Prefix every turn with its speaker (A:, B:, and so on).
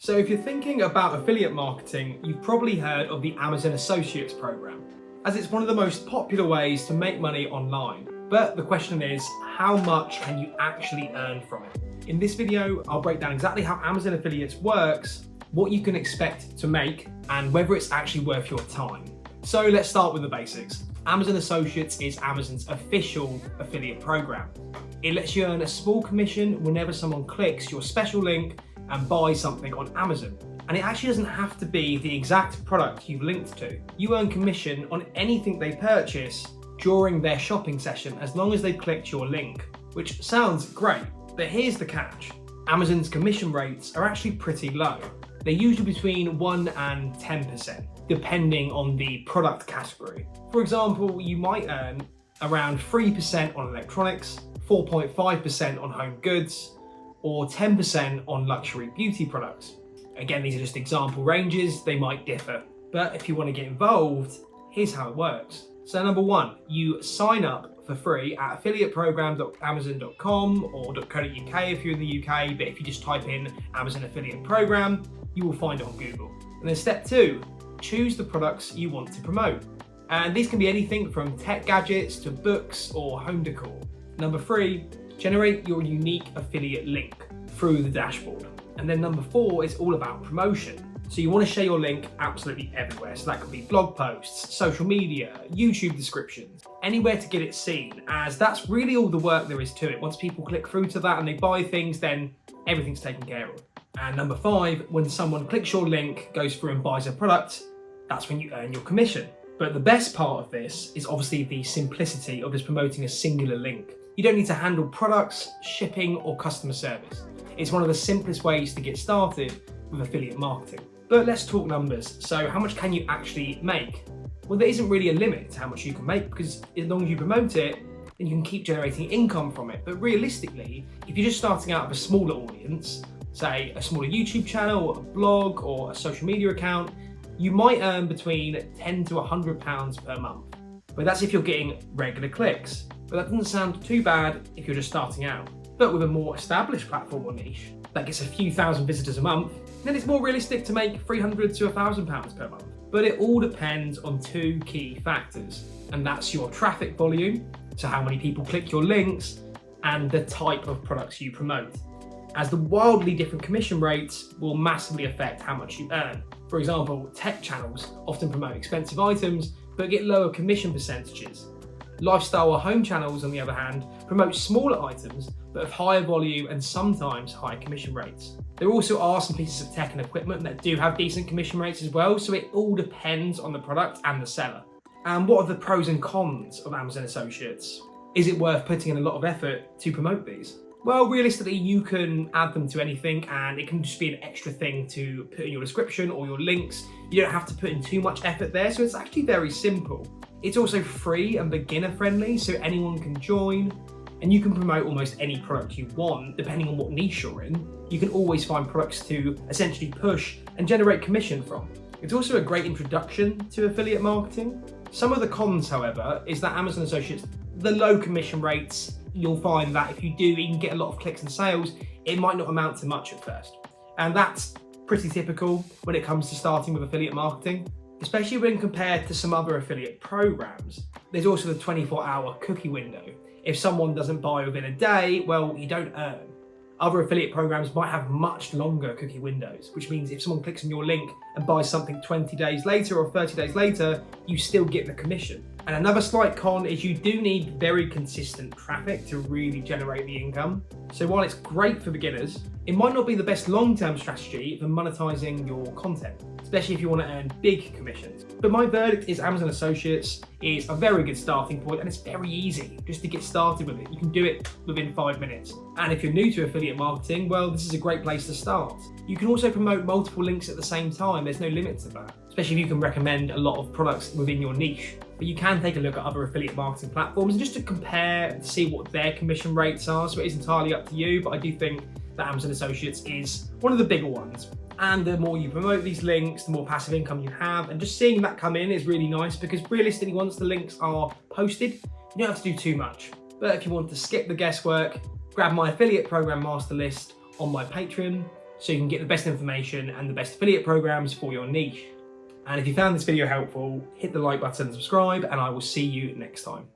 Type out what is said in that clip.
A: So if you're thinking about affiliate marketing, you've probably heard of the Amazon Associates program, as it's one of the most popular ways to make money online. But the question is, how much can you actually earn from it? In this video, I'll break down exactly how Amazon Affiliates works, what you can expect to make, and whether it's actually worth your time. So let's start with the basics. Amazon Associates is Amazon's official affiliate program. It lets you earn a small commission whenever someone clicks your special link and buys something on Amazon. And it actually doesn't have to be the exact product you've linked to. You earn commission on anything they purchase during their shopping session as long as they've clicked your link, which sounds great, but here's the catch. Amazon's commission rates are actually pretty low. They're usually between 1 and 10%, depending on the product category. For example, you might earn around 3% on electronics, 4.5% on home goods, or 10% on luxury beauty products. Again, these are just example ranges, they might differ. But if you want to get involved, here's how it works. So number one, you sign up for free at affiliateprogram.amazon.com or .co.uk if you're in the UK, but if you just type in Amazon Affiliate Program, you will find it on Google. And then step two, choose the products you want to promote. And these can be anything from tech gadgets to books or home decor. Number three, generate your unique affiliate link through the dashboard. And then number four is all about promotion. So you want to share your link absolutely everywhere. So that could be blog posts, social media, YouTube descriptions, anywhere to get it seen, as that's really all the work there is to it. Once people click through to that and they buy things, then everything's taken care of. And number five, when someone clicks your link, goes through and buys a product, that's when you earn your commission. But the best part of this is obviously the simplicity of just promoting a singular link. You don't need to handle products, shipping, or customer service. It's one of the simplest ways to get started with affiliate marketing. But let's talk numbers. So how much can you actually make? Well, there isn't really a limit to how much you can make, because as long as you promote it, then you can keep generating income from it. But realistically, if you're just starting out with a smaller audience, say a smaller YouTube channel, a blog, or a social media account, you might earn between £10 to £100 per month. But that's if you're getting regular clicks. But that doesn't sound too bad if you're just starting out. But with a more established platform or niche that gets a few thousand visitors a month, then it's more realistic to make £300 to £1,000 per month. But it all depends on two key factors, and that's your traffic volume, so how many people click your links, and the type of products you promote, as the wildly different commission rates will massively affect how much you earn. For example, tech channels often promote expensive items but get lower commission percentages. Lifestyle or home channels, on the other hand, promote smaller items but have higher volume and sometimes higher commission rates. There also are some pieces of tech and equipment that do have decent commission rates as well, so it all depends on the product and the seller. And what are the pros and cons of Amazon Associates? Is it worth putting in a lot of effort to promote these? Well, realistically, you can add them to anything and it can just be an extra thing to put in your description or your links. You don't have to put in too much effort there, so it's actually very simple. It's also free and beginner friendly, so anyone can join, and you can promote almost any product you want, depending on what niche you're in. You can always find products to essentially push and generate commission from. It's also a great introduction to affiliate marketing. Some of the cons, however, is that Amazon Associates, the low commission rates, you'll find that if you do even get a lot of clicks and sales, it might not amount to much at first. And that's pretty typical when it comes to starting with affiliate marketing, especially when compared to some other affiliate programs. There's also the 24-hour cookie window. If someone doesn't buy within a day, well, you don't earn. Other affiliate programs might have much longer cookie windows, which means if someone clicks on your link and buys something 20 days later or 30 days later, you still get the commission. And another slight con is you do need very consistent traffic to really generate the income. So while it's great for beginners, it might not be the best long-term strategy for monetizing your content, especially if you want to earn big commissions. But my verdict is Amazon Associates is a very good starting point, and it's very easy just to get started with it. You can do it within 5 minutes. And if you're new to affiliate marketing, well, this is a great place to start. You can also promote multiple links at the same time. There's no limit to that, especially if you can recommend a lot of products within your niche. But you can take a look at other affiliate marketing platforms just to compare and see what their commission rates are. So it is entirely up to you, but I do think that Amazon Associates is one of the bigger ones. And the more you promote these links, the more passive income you have. And just seeing that come in is really nice, because realistically, once the links are posted, you don't have to do too much. But if you want to skip the guesswork, grab my affiliate program master list on my Patreon. so you can get the best information and the best affiliate programs for your niche. And if you found this video helpful, hit the like button, subscribe, and I will see you next time.